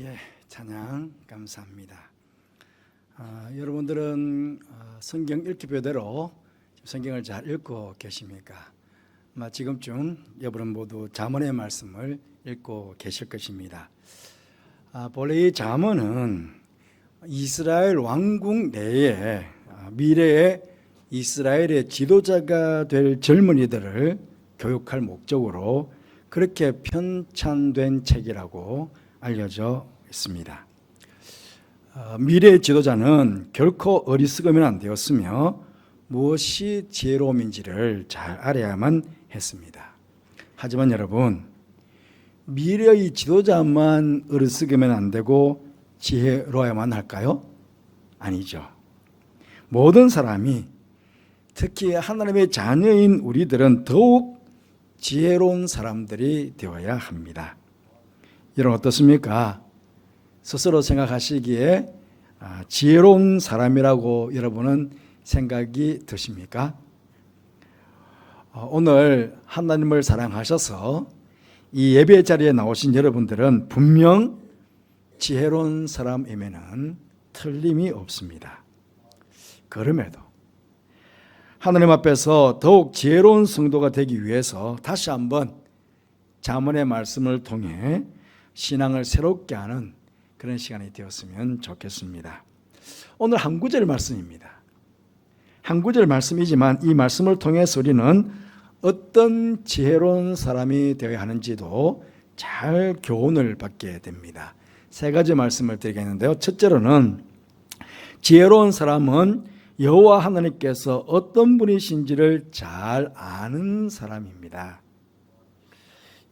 예, 찬양 감사합니다. 여러분들은 성경 읽기표대로 성경을 잘 읽고 계십니까? 아마 지금쯤 여러분 모두 잠언의 말씀을 읽고 계실 것입니다. 본래 이 잠언은 이스라엘 왕국 내에 미래의 이스라엘의 지도자가 될 젊은이들을 교육할 목적으로 그렇게 편찬된 책이라고 알려져 있습니다. 미래의 지도자는 결코 어리석으면 안 되었으며 무엇이 지혜로움인지를 잘 알아야만 했습니다. 하지만 여러분, 미래의 지도자만 어리석으면 안 되고 지혜로워야만 할까요? 아니죠. 모든 사람이, 특히 하나님의 자녀인 우리들은 더욱 지혜로운 사람들이 되어야 합니다. 여러분 어떻습니까? 스스로 생각하시기에 지혜로운 사람이라고 여러분은 생각이 드십니까? 오늘 하나님을 사랑하셔서 이 예배 자리에 나오신 여러분들은 분명 지혜로운 사람이면은 틀림이 없습니다. 그럼에도 하나님 앞에서 더욱 지혜로운 성도가 되기 위해서 다시 한번 잠언의 말씀을 통해 신앙을 새롭게 하는 그런 시간이 되었으면 좋겠습니다. 오늘 한 구절 말씀입니다. 한 구절 말씀이지만 이 말씀을 통해서 우리는 어떤 지혜로운 사람이 되어야 하는지도 잘 교훈을 받게 됩니다. 세 가지 말씀을 드리겠는데요. 첫째로는 지혜로운 사람은 여호와 하나님께서 어떤 분이신지를 잘 아는 사람입니다.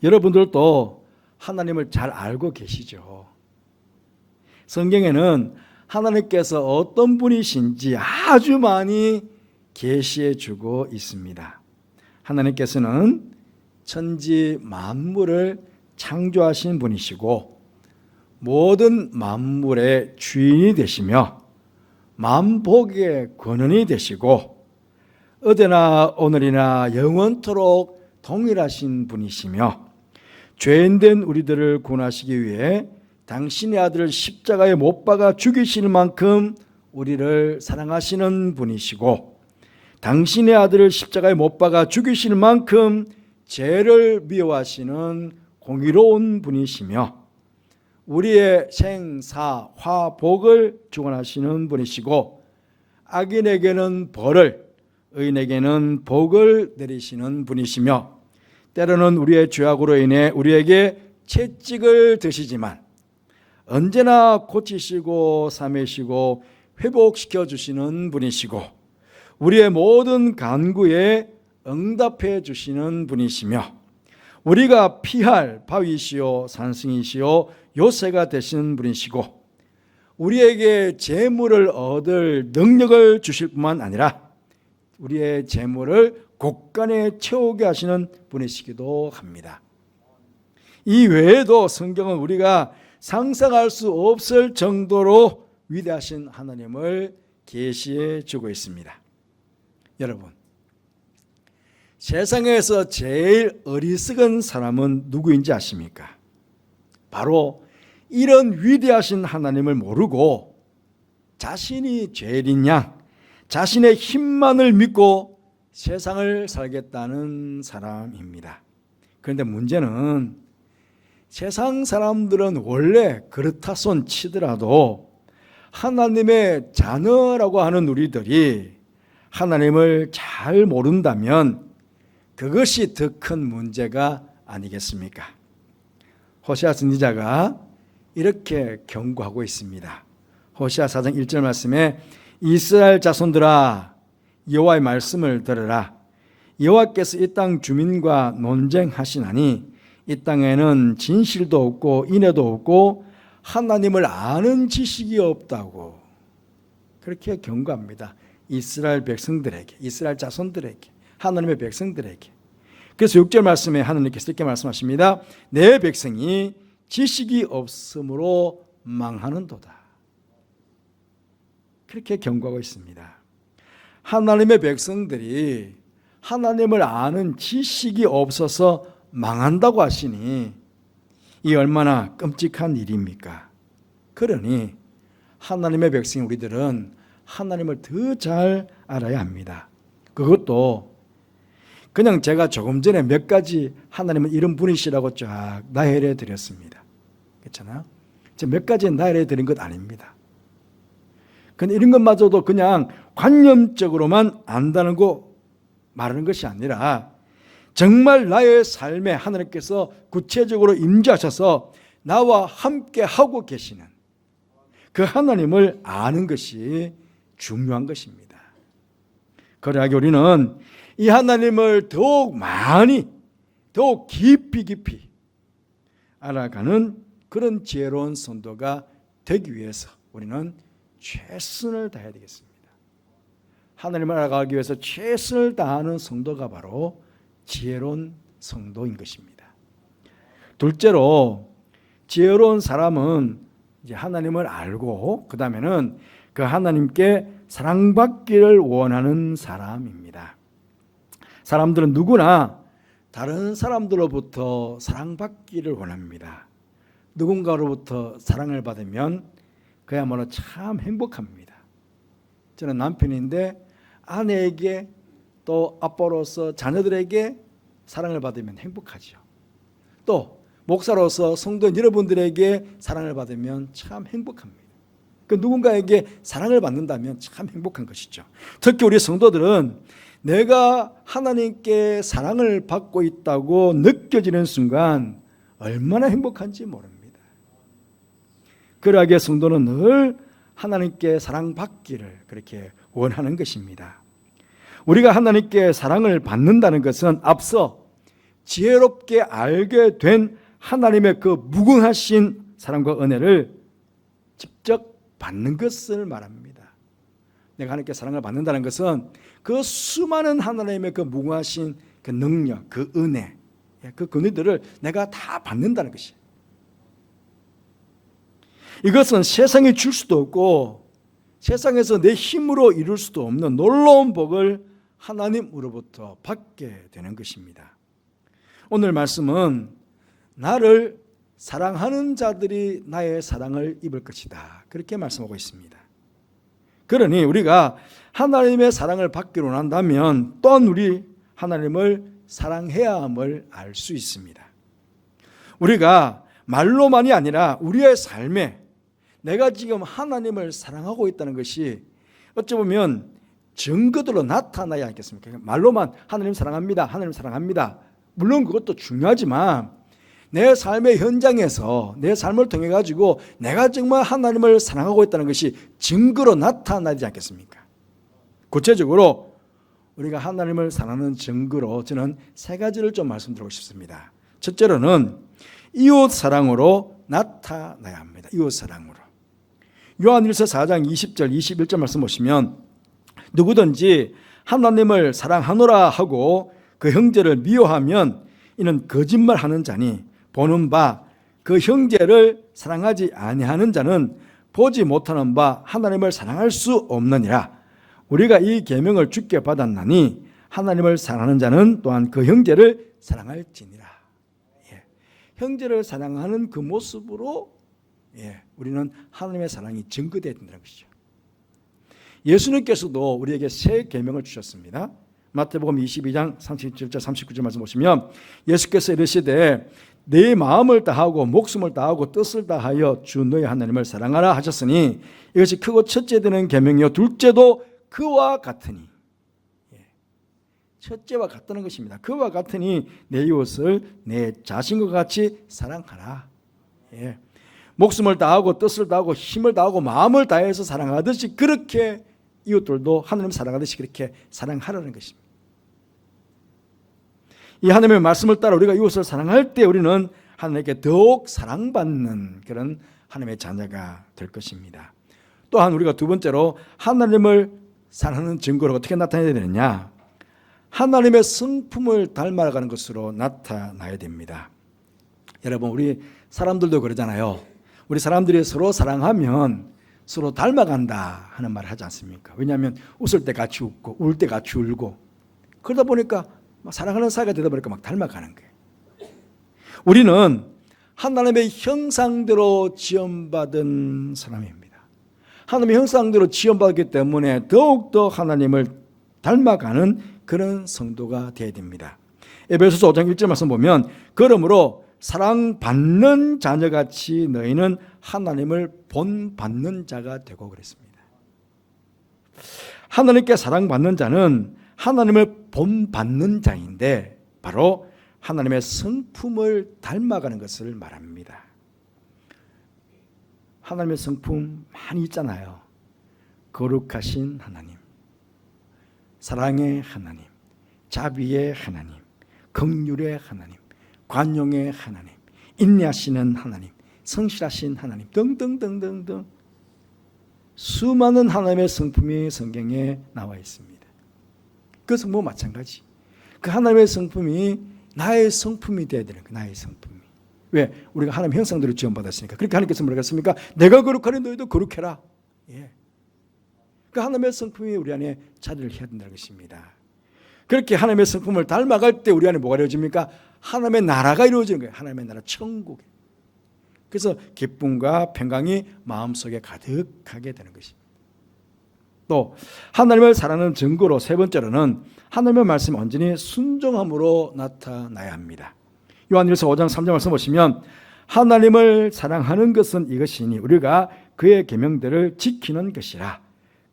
여러분들도 하나님을 잘 알고 계시죠. 성경에는 하나님께서 어떤 분이신지 아주 많이 계시해 주고 있습니다. 하나님께서는 천지 만물을 창조하신 분이시고 모든 만물의 주인이 되시며 만복의 권원이 되시고 어제나 오늘이나 영원토록 동일하신 분이시며 죄인된 우리들을 구원하시기 위해 당신의 아들을 십자가에 못 박아 죽이실 만큼 우리를 사랑하시는 분이시고 당신의 아들을 십자가에 못 박아 죽이실 만큼 죄를 미워하시는 공의로운 분이시며 우리의 생사 화복을 주관하시는 분이시고 악인에게는 벌을 의인에게는 복을 내리시는 분이시며 때로는 우리의 죄악으로 인해 우리에게 채찍을 드시지만 언제나 고치시고 삼으시고 회복시켜 주시는 분이시고 우리의 모든 간구에 응답해 주시는 분이시며 우리가 피할 바위시요 산승이시요 요새가 되시는 분이시고 우리에게 재물을 얻을 능력을 주실 뿐만 아니라 우리의 재물을 곳간에 채우게 하시는 분이시기도 합니다. 이 외에도 성경은 우리가 상상할 수 없을 정도로 위대하신 하나님을 계시해 주고 있습니다. 여러분, 세상에서 제일 어리석은 사람은 누구인지 아십니까? 바로 이런 위대하신 하나님을 모르고 자신이 죄인인 양 자신의 힘만을 믿고 세상을 살겠다는 사람입니다. 그런데 문제는 세상 사람들은 원래 그렇다 손 치더라도 하나님의 자녀라고 하는 우리들이 하나님을 잘 모른다면 그것이 더 큰 문제가 아니겠습니까? 호세아 선지자가 이렇게 경고하고 있습니다. 호세아 4장 1절 말씀에 이스라엘 자손들아 여호와의 말씀을 들으라. 여호와께서 이 땅 주민과 논쟁하시나니 이 땅에는 진실도 없고 인애도 없고 하나님을 아는 지식이 없다고 그렇게 경고합니다. 이스라엘 백성들에게, 이스라엘 자손들에게, 하나님의 백성들에게. 그래서 6절 말씀에 하나님께서 이렇게 말씀하십니다. 내 백성이 지식이 없으므로 망하는도다. 그렇게 경고하고 있습니다. 하나님의 백성들이 하나님을 아는 지식이 없어서 망한다고 하시니 이 얼마나 끔찍한 일입니까? 그러니 하나님의 백성 우리들은 하나님을 더 잘 알아야 합니다. 그것도 그냥 제가 조금 전에 몇 가지 하나님은 이런 분이시라고 쫙 나열해 드렸습니다. 그렇잖아요? 몇 가지 나열해 드린 것 아닙니다. 근데 이런 것마저도 그냥 관념적으로만 안다는 거 말하는 것이 아니라 정말 나의 삶에 하나님께서 구체적으로 임재하셔서 나와 함께 하고 계시는 그 하나님을 아는 것이 중요한 것입니다. 그러하기 우리는 이 하나님을 더욱 많이, 더욱 깊이 알아가는 그런 지혜로운 성도가 되기 위해서 우리는 최선을 다해야 되겠습니다. 하나님을 알아가기 위해서 최선을 다하는 성도가 바로 지혜로운 성도인 것입니다. 둘째로 지혜로운 사람은 이제 하나님을 알고 그 다음에는 그 하나님께 사랑받기를 원하는 사람입니다. 사람들은 누구나 다른 사람들로부터 사랑받기를 원합니다. 누군가로부터 사랑을 받으면 그야말로 참 행복합니다. 저는 남편인데 아내에게 또 아빠로서 자녀들에게 사랑을 받으면 행복하죠. 또 목사로서 성도 여러분들에게 사랑을 받으면 참 행복합니다. 그 누군가에게 사랑을 받는다면 참 행복한 것이죠. 특히 우리 성도들은 내가 하나님께 사랑을 받고 있다고 느껴지는 순간 얼마나 행복한지 모릅니다. 그러하기에 성도는 늘 하나님께 사랑받기를 그렇게 원하는 것입니다. 우리가 하나님께 사랑을 받는다는 것은 앞서 지혜롭게 알게 된 하나님의 그 무궁하신 사랑과 은혜를 직접 받는 것을 말합니다. 내가 하나님께 사랑을 받는다는 것은 그 수많은 하나님의 그 무궁하신 그 능력, 그 은혜, 그 은혜들을 내가 다 받는다는 것이에요. 이것은 세상이 줄 수도 없고 세상에서 내 힘으로 이룰 수도 없는 놀라운 복을 하나님으로부터 받게 되는 것입니다. 오늘 말씀은 나를 사랑하는 자들이 나의 사랑을 입을 것이다, 그렇게 말씀하고 있습니다. 그러니 우리가 하나님의 사랑을 받기로 한다면 또한 우리 하나님을 사랑해야 함을 알 수 있습니다. 우리가 말로만이 아니라 우리의 삶에 내가 지금 하나님을 사랑하고 있다는 것이 어찌 보면 증거들로 나타나야 하겠습니까? 말로만 하나님 사랑합니다, 하나님 사랑합니다. 물론 그것도 중요하지만 내 삶의 현장에서 내 삶을 통해 가지고 내가 정말 하나님을 사랑하고 있다는 것이 증거로 나타나지 않겠습니까? 구체적으로 우리가 하나님을 사랑하는 증거로 저는 세 가지를 좀 말씀드리고 싶습니다. 첫째로는 이웃 사랑으로 나타나야 합니다. 이웃 사랑으로. 요한일서 4장 20절 21절 말씀 보시면 누구든지 하나님을 사랑하노라 하고 그 형제를 미워하면 이는 거짓말하는 자니 보는 바 그 형제를 사랑하지 아니하는 자는 보지 못하는 바 하나님을 사랑할 수 없느니라. 우리가 이 계명을 주께 받았나니 하나님을 사랑하는 자는 또한 그 형제를 사랑할지니라. 형제를 사랑하는 그 모습으로 우리는 하나님의 사랑이 증거되어야 된다는 것이죠. 예수님께서도 우리에게 새 계명을 주셨습니다. 마태복음 22장 37절 39절 말씀 보시면 예수께서 이르시되 내 마음을 다하고 목숨을 다하고 뜻을 다하여 주 너희 하나님을 사랑하라 하셨으니 이것이 크고 첫째 되는 계명이요 둘째도 그와 같으니. 첫째와 같다는 것입니다. 그와 같으니 내 이웃을 내 자신과 같이 사랑하라. 목숨을 다하고 뜻을 다하고 힘을 다하고 마음을 다해서 사랑하듯이 그렇게 이웃들도 하나님 사랑하듯이 그렇게 사랑하라는 것입니다. 이 하나님의 말씀을 따라 우리가 이웃을 사랑할 때 우리는 하나님께 더욱 사랑받는 그런 하나님의 자녀가 될 것입니다. 또한 우리가 두 번째로 하나님을 사랑하는 증거로 어떻게 나타내야 되느냐, 하나님의 성품을 닮아가는 것으로 나타나야 됩니다. 여러분, 우리 사람들도 그러잖아요. 우리 사람들이 서로 사랑하면 서로 닮아간다 하는 말을 하지 않습니까? 왜냐하면 웃을 때 같이 웃고 울 때 같이 울고 그러다 보니까 막 사랑하는 사이가 되다 보니까 막 닮아가는 거예요. 우리는 하나님의 형상대로 지음받은 사람입니다. 하나님의 형상대로 지음받기 때문에 더욱더 하나님을 닮아가는 그런 성도가 되어야 됩니다. 에베소서 5장 1절 말씀 보면 그러므로 사랑받는 자녀같이 너희는 하나님을 본받는 자가 되고 그랬습니다. 하나님께 사랑받는 자는 하나님을 본받는 자인데 바로 하나님의 성품을 닮아가는 것을 말합니다. 하나님의 성품 많이 있잖아요. 거룩하신 하나님, 사랑의 하나님, 자비의 하나님, 긍휼의 하나님, 관용의 하나님, 인내하시는 하나님, 성실하신 하나님 등등등등등 수많은 하나님의 성품이 성경에 나와 있습니다. 그 성품 마찬가지. 그 하나님의 성품이 나의 성품이 되어야 되는 거예요. 나의 성품이. 왜? 우리가 하나님의 형상대로 지음받았으니까. 그렇게 하나님께서 뭐라고 했습니까? 내가 거룩하니 너희도 거룩해라. 예. 그 하나님의 성품이 우리 안에 자리를 해야 된다는 것입니다. 그렇게 하나님의 성품을 닮아갈 때 우리 안에 뭐가 이루어집니까? 하나님의 나라가 이루어지는 거예요. 하나님의 나라 천국에. 그래서 기쁨과 평강이 마음속에 가득하게 되는 것입니다. 또 하나님을 사랑하는 증거로 세 번째로는 하나님의 말씀 온전히 순종함으로 나타나야 합니다. 요한일서 5장 3절 말씀 보시면 하나님을 사랑하는 것은 이것이니 우리가 그의 계명들을 지키는 것이라.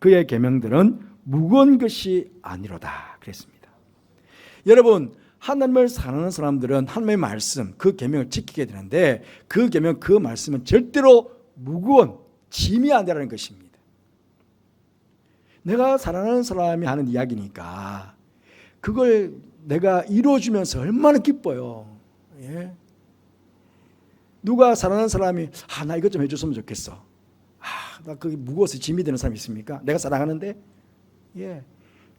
그의 계명들은 무거운 것이 아니로다 그랬습니다. 여러분, 하나님을 사랑하는 사람들은 하나님의 말씀, 그 계명을 지키게 되는데 그 계명, 그 말씀은 절대로 무거운 짐이 아니라는 것입니다. 내가 사랑하는 사람이 하는 이야기니까 그걸 내가 이루어주면서 얼마나 기뻐요. 예? 누가 사랑하는 사람이 나 이것 좀 해줬으면 좋겠어. 나 그게 무거워서 짐이 되는 사람이 있습니까? 내가 사랑하는데 예.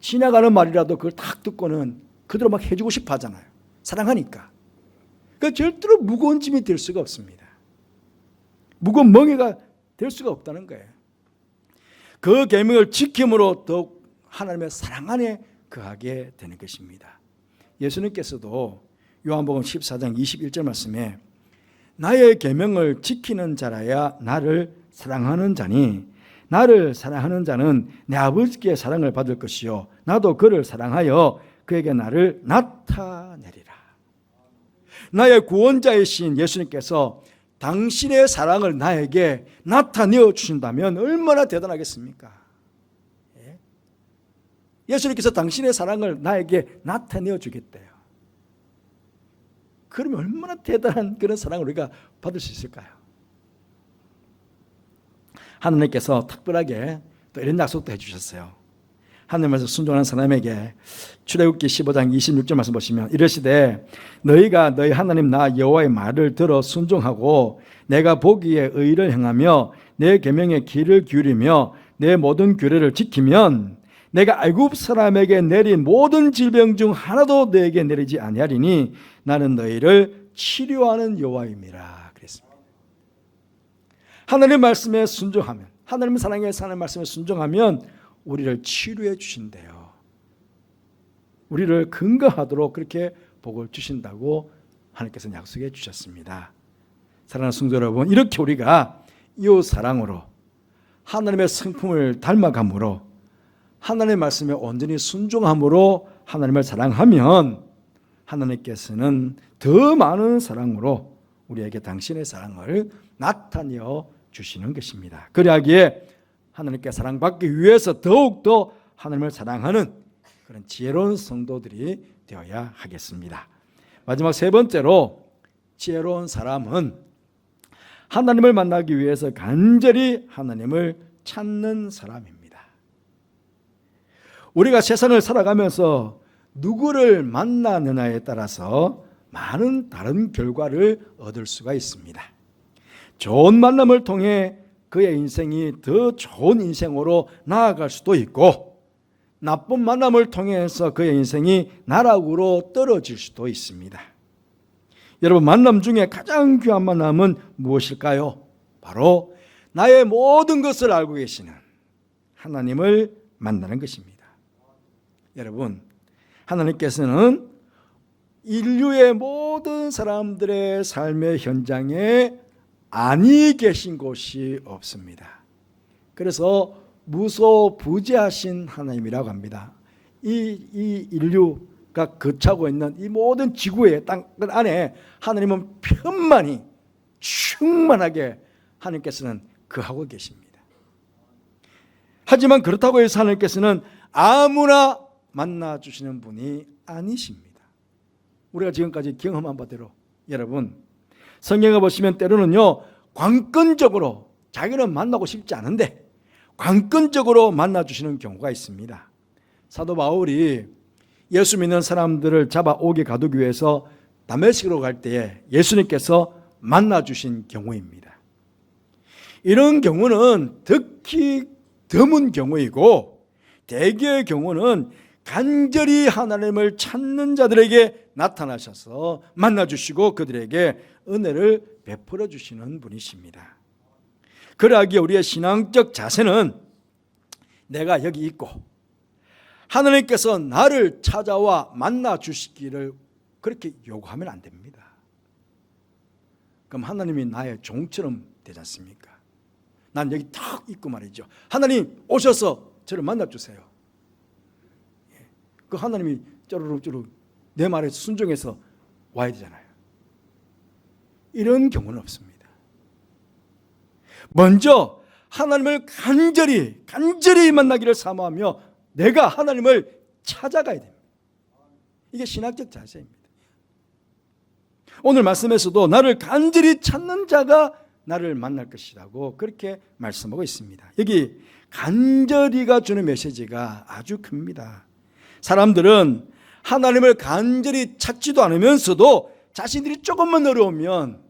지나가는 말이라도 그걸 딱 듣고는 그대로 막 해주고 싶어 하잖아요. 사랑하니까. 그러니까 절대로 무거운 짐이 될 수가 없습니다. 무거운 멍에가 될 수가 없다는 거예요. 그 계명을 지킴으로 더욱 하나님의 사랑 안에 거하게 되는 것입니다. 예수님께서도 요한복음 14장 21절 말씀에 나의 계명을 지키는 자라야 나를 사랑하는 자니 나를 사랑하는 자는 내 아버지께 사랑을 받을 것이요 나도 그를 사랑하여 그에게 나를 나타내리라. 나의 구원자이신 예수님께서 당신의 사랑을 나에게 나타내어 주신다면 얼마나 대단하겠습니까? 예수님께서 당신의 사랑을 나에게 나타내어 주겠대요. 그러면 얼마나 대단한 그런 사랑을 우리가 받을 수 있을까요? 하나님께서 특별하게 또 이런 약속도 해주셨어요. 하나님께서 순종하는 사람에게 출애굽기 15장 26절 말씀 보시면 이르시되 너희가 너희 하나님 나 여호와의 말을 들어 순종하고 내가 보기에 의를 행하며 내 계명에 귀를 기울이며 내 모든 규례를 지키면 내가 애굽 사람에게 내린 모든 질병 중 하나도 너에게 내리지 아니하리니 나는 너희를 치료하는 여호와임이라 그랬습니다. 하나님 말씀에 순종하면 하나님 사랑에 사는 말씀에 순종하면 우리를 치료해 주신대요. 우리를 건강하도록 그렇게 복을 주신다고 하나님께서 약속해 주셨습니다. 사랑하는 성도 여러분, 이렇게 우리가 이웃 사랑으로 하나님의 성품을 닮아감으로 하나님의 말씀에 온전히 순종함으로 하나님을 사랑하면 하나님께서는 더 많은 사랑으로 우리에게 당신의 사랑을 나타내어 주시는 것입니다. 그러하기에 하나님께 사랑받기 위해서 더욱더 하나님을 사랑하는 그런 지혜로운 성도들이 되어야 하겠습니다. 마지막 세 번째로 지혜로운 사람은 하나님을 만나기 위해서 간절히 하나님을 찾는 사람입니다. 우리가 세상을 살아가면서 누구를 만나느냐에 따라서 많은 다른 결과를 얻을 수가 있습니다. 좋은 만남을 통해 그의 인생이 더 좋은 인생으로 나아갈 수도 있고 나쁜 만남을 통해서 그의 인생이 나락으로 떨어질 수도 있습니다. 여러분, 만남 중에 가장 귀한 만남은 무엇일까요? 바로 나의 모든 것을 알고 계시는 하나님을 만나는 것입니다. 여러분, 하나님께서는 인류의 모든 사람들의 삶의 현장에 아니 계신 곳이 없습니다. 그래서 무소부재하신 하나님이라고 합니다. 이 인류가 거처하고 있는 이 모든 지구의 땅 안에 하나님은 편만히 충만하게 하나님께서는 거하고 계십니다. 하지만 그렇다고 해서 하나님께서는 아무나 만나주시는 분이 아니십니다. 우리가 지금까지 경험한 바대로 여러분, 성경에 보시면 때로는요, 관건적으로 자기는 만나고 싶지 않은데 관건적으로 만나주시는 경우가 있습니다. 사도 바울이 예수 믿는 사람들을 잡아오게 가두기 위해서 다메섹으로 갈 때에 예수님께서 만나주신 경우입니다. 이런 경우는 특히 드문 경우이고, 대개의 경우는 간절히 하나님을 찾는 자들에게 나타나셔서 만나주시고 그들에게 은혜를 베풀어 주시는 분이십니다. 그러하기에 우리의 신앙적 자세는 내가 여기 있고 하나님께서 나를 찾아와 만나주시기를 그렇게 요구하면 안 됩니다. 그럼 하나님이 나의 종처럼 되지 않습니까? 난 여기 딱 있고 말이죠. 하나님 오셔서 저를 만나주세요. 그 하나님이 쪼르륵쪼르륵 내 말에 순종해서 와야 되잖아요. 이런 경우는 없습니다. 먼저 하나님을 간절히 만나기를 사모하며 내가 하나님을 찾아가야 됩니다. 이게 신학적 자세입니다. 오늘 말씀에서도 나를 간절히 찾는 자가 나를 만날 것이라고 그렇게 말씀하고 있습니다. 여기 간절히가 주는 메시지가 아주 큽니다. 사람들은 하나님을 간절히 찾지도 않으면서도 자신들이 조금만 어려우면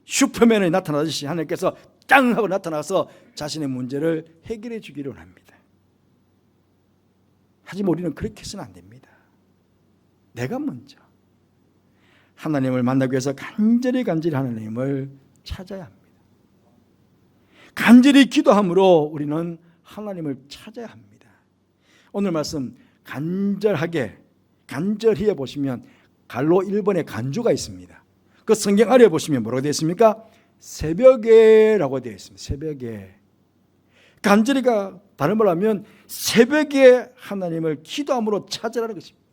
슈퍼맨이 나타나듯이 하나님께서 짱 하고 나타나서 자신의 문제를 해결해 주기를 합니다. 하지만 우리는 그렇게 해서는 안 됩니다. 내가 먼저 하나님을 만나기 위해서 간절히 하나님을 찾아야 합니다. 간절히 기도함으로 우리는 하나님을 찾아야 합니다. 오늘 말씀 간절히 보시면 갈로 1번에 간주가 있습니다. 그 성경 아래에 보시면 뭐라고 되어 있습니까? 새벽에라고 되어 있습니다. 새벽에. 간절히가 다른 말로 하면 새벽에 하나님을 기도함으로 찾으라는 것입니다.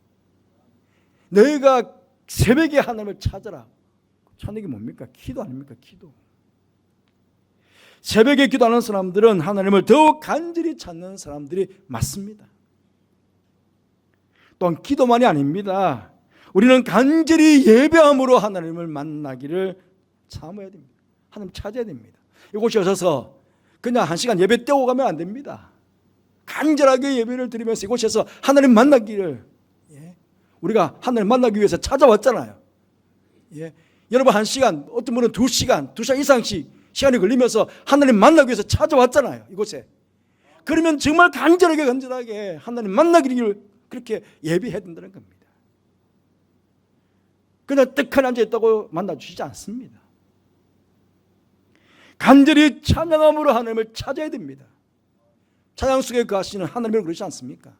너희가 새벽에 하나님을 찾아라. 찾는 게 뭡니까? 기도 아닙니까? 기도. 새벽에 기도하는 사람들은 하나님을 더욱 간절히 찾는 사람들이 맞습니다. 또한 기도만이 아닙니다. 우리는 간절히 예배함으로 하나님을 만나기를 사모해야 됩니다. 하나님 찾아야 됩니다. 이곳에 오셔서 그냥 한 시간 예배 때우고 가면 안 됩니다. 간절하게 예배를 드리면서 이곳에서 하나님 만나기를, 우리가 하나님 만나기 위해서 찾아왔잖아요. 여러분 한 시간, 어떤 분은 2시간 이상씩 시간이 걸리면서 하나님 만나기 위해서 찾아왔잖아요. 이곳에. 그러면 정말 간절하게 하나님 만나기를 그렇게 예비해야 된다는 겁니다. 그냥 떡하니 앉아있다고 만나주시지 않습니다. 간절히 찬양함으로 하나님을 찾아야 됩니다. 찬양 속에 거하시는 하나님을 그러지 않습니까?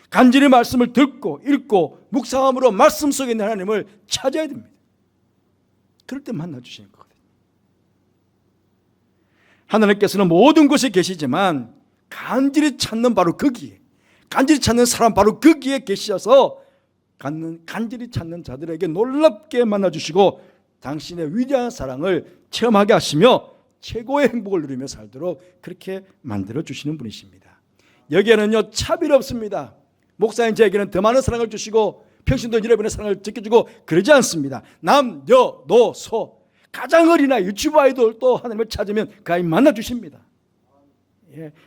간절히 말씀을 듣고 읽고 묵상함으로 말씀 속에 있는 하나님을 찾아야 됩니다. 그럴 때 만나주시는 거거든요. 하나님께서는 모든 곳에 계시지만 간절히 찾는 바로 거기에, 간절히 찾는 사람 바로 거기에 계셔서 간절히 찾는 자들에게 놀랍게 만나주시고 당신의 위대한 사랑을 체험하게 하시며 최고의 행복을 누리며 살도록 그렇게 만들어주시는 분이십니다. 여기에는요 차별 없습니다. 목사님 저에게는 더 많은 사랑을 주시고 평신도 여러분의 사랑을 지켜주고 그러지 않습니다. 남, 여, 노, 소 가장 어린아이 유치부 아이들도 하나님을 찾으면 그 아이 만나주십니다.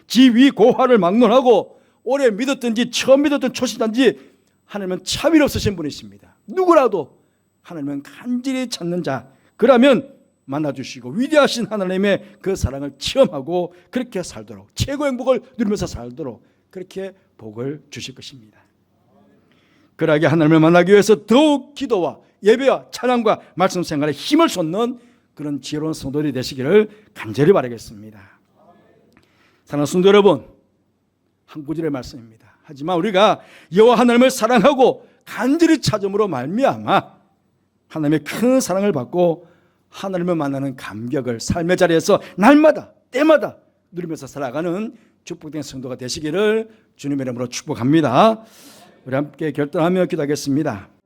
지위 고하를 막론하고 오래 믿었든지 처음 믿었던 초신자인지 하나님은 차별 없으신 분이십니다. 누구라도 하나님은 간절히 찾는 자 그러면 만나주시고 위대하신 하나님의 그 사랑을 체험하고 그렇게 살도록 최고의 행복을 누리면서 살도록 그렇게 복을 주실 것입니다. 그러하게 하나님을 만나기 위해서 더욱 기도와 예배와 찬양과 말씀 생활에 힘을 쏟는 그런 지혜로운 성도들이 되시기를 간절히 바라겠습니다. 사랑하는 성도 여러분, 한 구절의 말씀입니다. 하지만 우리가 여호와 하나님을 사랑하고 간절히 찾음으로 말미암아 하나님의 큰 사랑을 받고 하나님을 만나는 감격을 삶의 자리에서 날마다 때마다 누리면서 살아가는 축복된 성도가 되시기를 주님의 이름으로 축복합니다. 우리 함께 결단하며 기도하겠습니다.